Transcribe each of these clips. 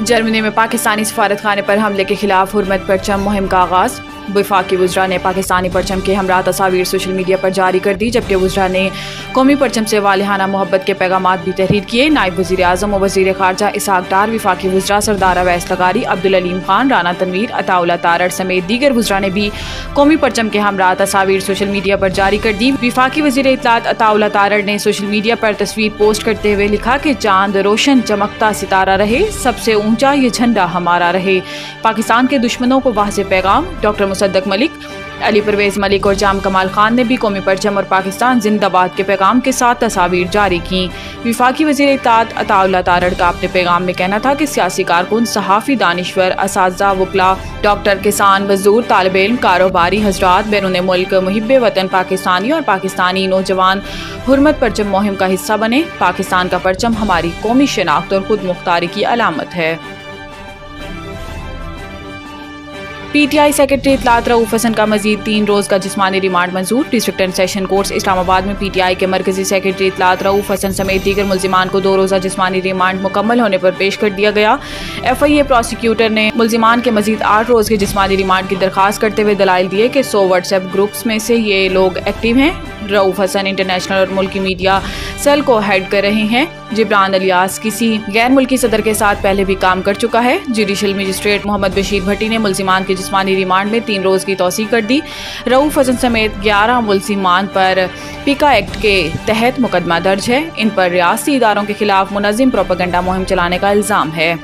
Germany में पाकिस्तानी सफारत खाने पर हमले के खिलाफ हुर्मत परचम मुहिम का आगाज़। वफाकी वज़रा ने पाकिस्तानी परचम के हमरा तस्वीर सोशल मीडिया पर जारी कर दी, जबकि वज़रा ने कौमी परचम से वालिहाना मोहब्बत के पैगामात भी तहरीर किए। नायब वज़ीर आज़म और वज़ीर ख़ारजा इसहाक़ डार, वफाकी वज़रा सरदार अवैस लगारी, अब्दुल अलीम खान, राना तनवीर, अताउल्ला तारड़ समेत दीगर वज़रा ने भी कौमी परचम के हमरा तस्वीर सोशल मीडिया पर जारी कर दी। वफाकी वज़ीर इत्तलात अताउल्ला तारड़ ने सोशल मीडिया पर तस्वीर पोस्ट करते हुए लिखा कि चांद रोशन चमकता सितारा रहे, सबसे ऊंचा ये झंडा हमारा रहे। पाकिस्तान के दुश्मनों को वाज़ेह पैगाम। डॉक्टर मुसद्दक मलिक, अली परवेज़ मलिक और जाम कमाल खान ने भी कौमी परचम और पाकिस्तान जिंदाबाद के पैगाम के साथ तस्वीर जारी की। वफाकी वज़ीर इत्तलात अताउल्ला तारड़ का अपने पैगाम में कहना था कि सियासी कारकुन, सहाफ़ी, दानिश्वर, असातिज़ा, वकला, डॉक्टर, किसान, मजदूर, तालिब इल्म, कारोबारी हज़रात, बैरून मुल्क मुहिब्बे वतन पाकिस्तानी और पाकिस्तानी नौजवान हुर्मत परचम मुहिम का हिस्सा बने। पाकिस्तान का परचम हमारी कौमी शनाख्त और खुद मुख्तारी की अलामत है। PTI सेक्रेटरी इत्तलात रऊफ हसन का मजीद 3 रोज़ का जिस्मानी रिमांड मंजूर। District and session courts Islamabad में PTI के मरकजी सेक्रेटरी इत्तलात रऊफ हसन समेत दीगर मुल्जिमान को 2 रोज़ा जिस्मानी रिमांड मुकम्मल होने पर पेश कर दिया गया। FIA प्रोसिक्यूटर ने मुल्जिमान के मजीद 8 रोज़ के जिस्मानी रिमांड की दरख्वास्त करते हुए दलाइल दिए कि 100 व्हाट्सएप ग्रुप्स में से ये लोग एक्टिव हैं। रऊफ हसन इंटरनेशनल और मुल्की मीडिया सेल को हेड कर रहे हैं। जिब्रान अलियास किसी गैर मुल्की सदर के साथ पहले भी काम कर चुका है। जुडिशल मजिस्ट्रेट मोहम्मद बशीर भट्टी ने मुल्जिमान के जिस्मानी रिमांड में 3 रोज़ की तौसीह कर दी। रऊफ हसन समेत 11 मुल्जिमान पर पिका एक्ट के तहत मुकदमा दर्ज है। इन पर रियासती इदारों के खिलाफ मुनज़्ज़िम प्रोपेगेंडा मुहिम चलाने का इल्ज़ाम है।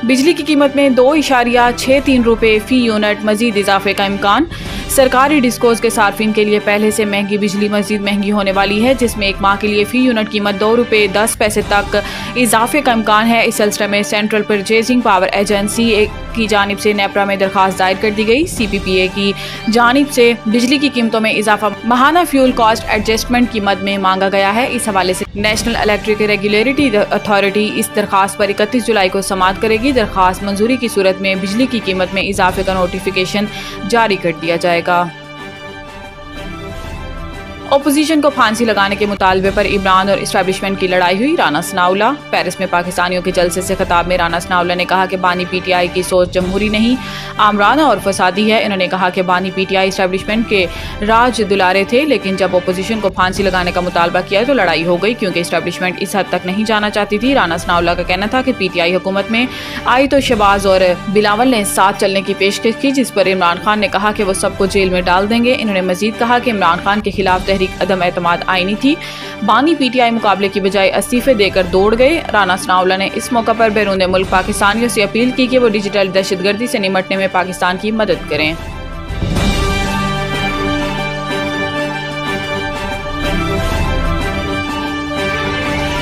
बिजली की कीमत में 2.63 रुपये फ़ी यूनिट मजीद इजाफे का इम्कान। सरकारी डिस्कोज के सार्फिन के लिए पहले से महंगी बिजली मजीद महंगी होने वाली है, जिसमें एक माह के लिए फ़ी यूनिट कीमत 2 रुपये 10 पैसे तक इजाफे का इम्कान है। इस सिलसिले में सेंट्रल परचेजिंग पावर एजेंसी की जानिब से नेपरा में दरख्वास्त दायर कर दी गई। CPPA की जानिब से बिजली की कीमतों में इजाफा माहाना फ्यूल कॉस्ट एडजस्टमेंट की मद में मांगा गया है। इस हवाले से नेशनल इलेक्ट्रिक रेगुलेटरी अथॉरिटी इस दरख्वास्त पर 31 जुलाई को समाअत करेगी। दरख्वास्त मंजूरी की सूरत में बिजली की कीमत में इजाफे का नोटिफिकेशन जारी कर दिया जाएगा। अपोजिशन को फांसी लगाने के मुतालबे पर इमरान और इस्टेब्लिशमेंट की लड़ाई हुई। राना सनाउल्लाह, पेरिस में पाकिस्तानियों के जलसे से खिताब में राना सनाउल्लाह ने कहा कि बानी PTI की सोच जमहूरी नहीं, आमराना और फसादी है। इन्होंने कहा कि बानी PTI इस्टेब्लिशमेंट के राज दुलारे थे, लेकिन जब अपोजिशन को फांसी लगाने का मुतालबा किया तो लड़ाई हो गई, क्योंकि इस्टेब्लिशमेंट इस हद तक नहीं जाना चाहती थी। राना सनाउल्लाह का कहना था कि PTI हुकूमत में आई तो शहबाज और बिलावल ने साथ चलने की पेशकश की, जिस पर इमरान खान ने कहा कि वो सबको जेल में डाल देंगे। इन्होंने मजीद कहा कि इमरान खान के खिलाफ तहरीक अदम एतमाद आईनी थी। बानी PTI मुकाबले की बजाय इस्तीफे देकर दौड़ गए। राना सनाउल्लाह ने इस मौका पर बैरून मुल्क पाकिस्तानियों से अपील की कि वो डिजिटल दहशतगर्दी से निमटने में पाकिस्तान की मदद करें।